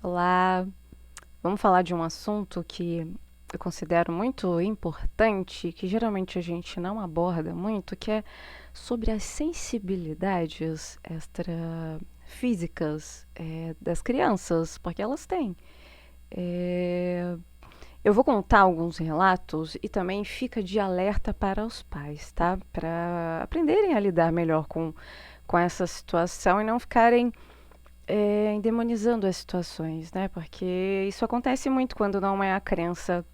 Olá, vamos falar de um assunto que eu considero muito importante, que geralmente a gente não aborda muito, que é sobre as sensibilidades extrafísicas das crianças, porque elas têm. É, eu vou contar alguns relatos e também fica de alerta para os pais, tá? Para aprenderem a lidar melhor com essa situação e não ficarem endemonizando as situações, né? Porque isso acontece muito quando não é a crença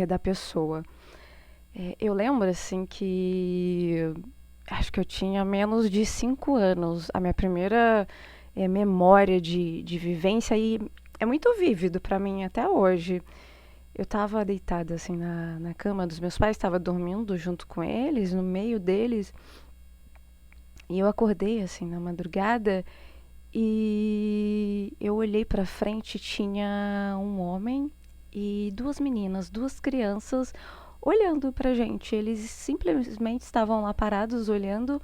da pessoa. Eu lembro, assim, que acho que eu tinha menos de 5 anos. A minha primeira memória de vivência e é muito vívido para mim até hoje. Eu estava deitada, assim, na cama dos meus pais, estava dormindo junto com eles, no meio deles, e eu acordei, assim, na madrugada. E eu olhei para frente, tinha um homem e duas meninas, duas crianças olhando pra gente. Eles simplesmente estavam lá parados olhando.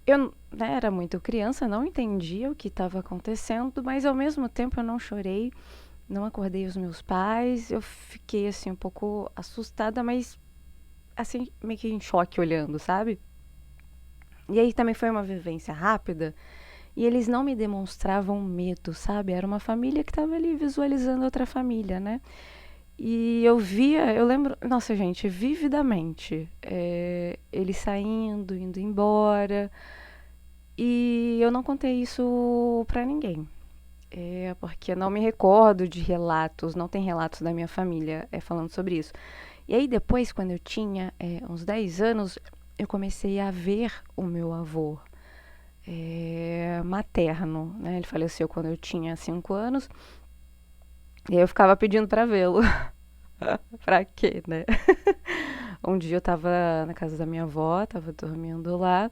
Eu, né, era muito criança, não entendia o que estava acontecendo, mas ao mesmo tempo eu não chorei, não acordei os meus pais. Eu fiquei assim um pouco assustada, mas assim meio que em choque olhando, sabe? E aí também foi uma vivência rápida. E eles não me demonstravam medo, sabe? Era uma família que estava ali visualizando outra família, né? E eu via, eu lembro, nossa gente, vividamente, eles saindo, indo embora. E eu não contei isso pra ninguém. Porque eu não me recordo de relatos, não tem relatos da minha família falando sobre isso. E aí depois, quando eu tinha uns 10 anos, eu comecei a ver o meu avô materno, né? Ele faleceu quando eu tinha 5 anos e aí eu ficava pedindo para vê-lo. Pra quê, né? Um dia eu tava na casa da minha avó, tava dormindo lá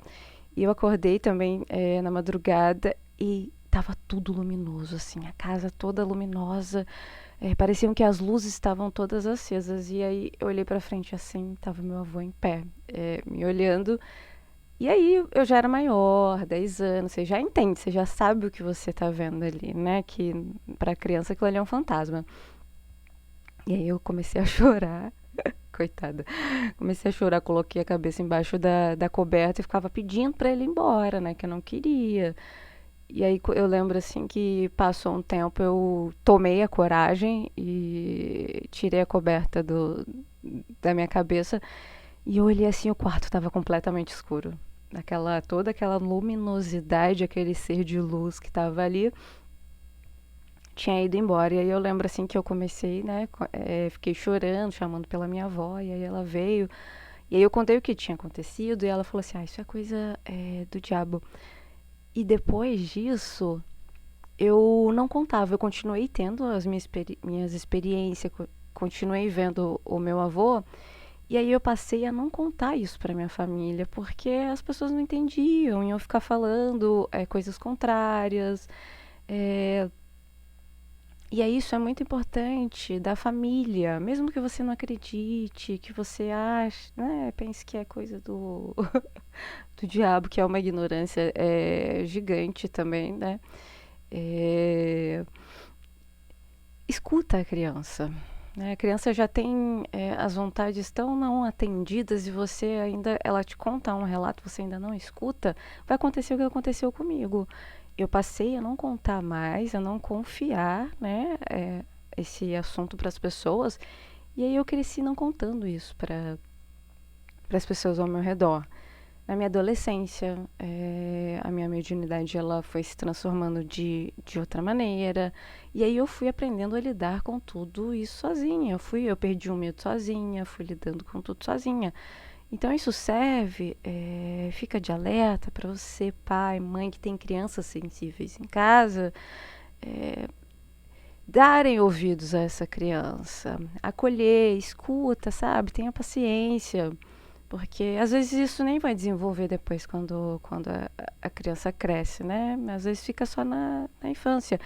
e eu acordei também na madrugada e tava tudo luminoso, assim, a casa toda luminosa. Pareciam que as luzes estavam todas acesas e aí eu olhei pra frente assim, tava meu avô em pé, me olhando. E aí eu já era maior, 10 anos, você já entende, você já sabe o que você tá vendo ali, né? Que pra criança aquilo ali é um fantasma. E aí eu comecei a chorar, coitada. Comecei a chorar, coloquei a cabeça embaixo da coberta e ficava pedindo pra ele ir embora, né? Que eu não queria. E aí eu lembro assim que passou um tempo, eu tomei a coragem e tirei a coberta da minha cabeça e eu olhei assim, o quarto estava completamente escuro. Toda aquela luminosidade, aquele ser de luz que estava ali, tinha ido embora. E aí eu lembro assim que eu comecei, né? Fiquei chorando, chamando pela minha avó, e aí ela veio. E aí eu contei o que tinha acontecido, e ela falou assim: isso é coisa do diabo. E depois disso, eu não contava, eu continuei tendo as minhas experiências, continuei vendo o meu avô. E aí eu passei a não contar isso para minha família, porque as pessoas não entendiam, iam ficar falando coisas contrárias. É, e aí isso é muito importante da família, mesmo que você não acredite, que você ache, né, pense que é coisa do diabo, que é uma ignorância gigante também, né? É, escuta a criança. Né? A criança já tem as vontades tão não atendidas e você ainda, ela te conta um relato, você ainda não escuta, vai acontecer o que aconteceu comigo. Eu passei a não contar mais, a não confiar, né, esse assunto para as pessoas, e aí eu cresci não contando isso para as pessoas ao meu redor. Na minha adolescência, a minha mediunidade ela foi se transformando de outra maneira. E aí eu fui aprendendo a lidar com tudo isso sozinha. Eu perdi o medo sozinha, fui lidando com tudo sozinha. Então isso serve, fica de alerta para você, pai, mãe, que tem crianças sensíveis em casa, é, darem ouvidos a essa criança, acolher, escuta, sabe? Tenha paciência. Porque às vezes isso nem vai desenvolver depois quando a criança cresce, né? Às vezes fica só na infância.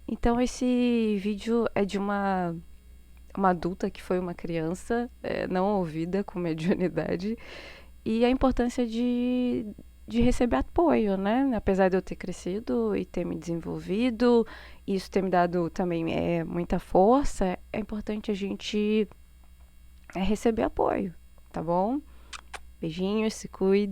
Então esse vídeo é de uma adulta que foi uma criança não ouvida com mediunidade e a importância de receber apoio, né? Apesar de eu ter crescido e ter me desenvolvido, isso ter me dado também muita força, é importante a gente receber apoio, tá bom? Beijinhos, se cuida.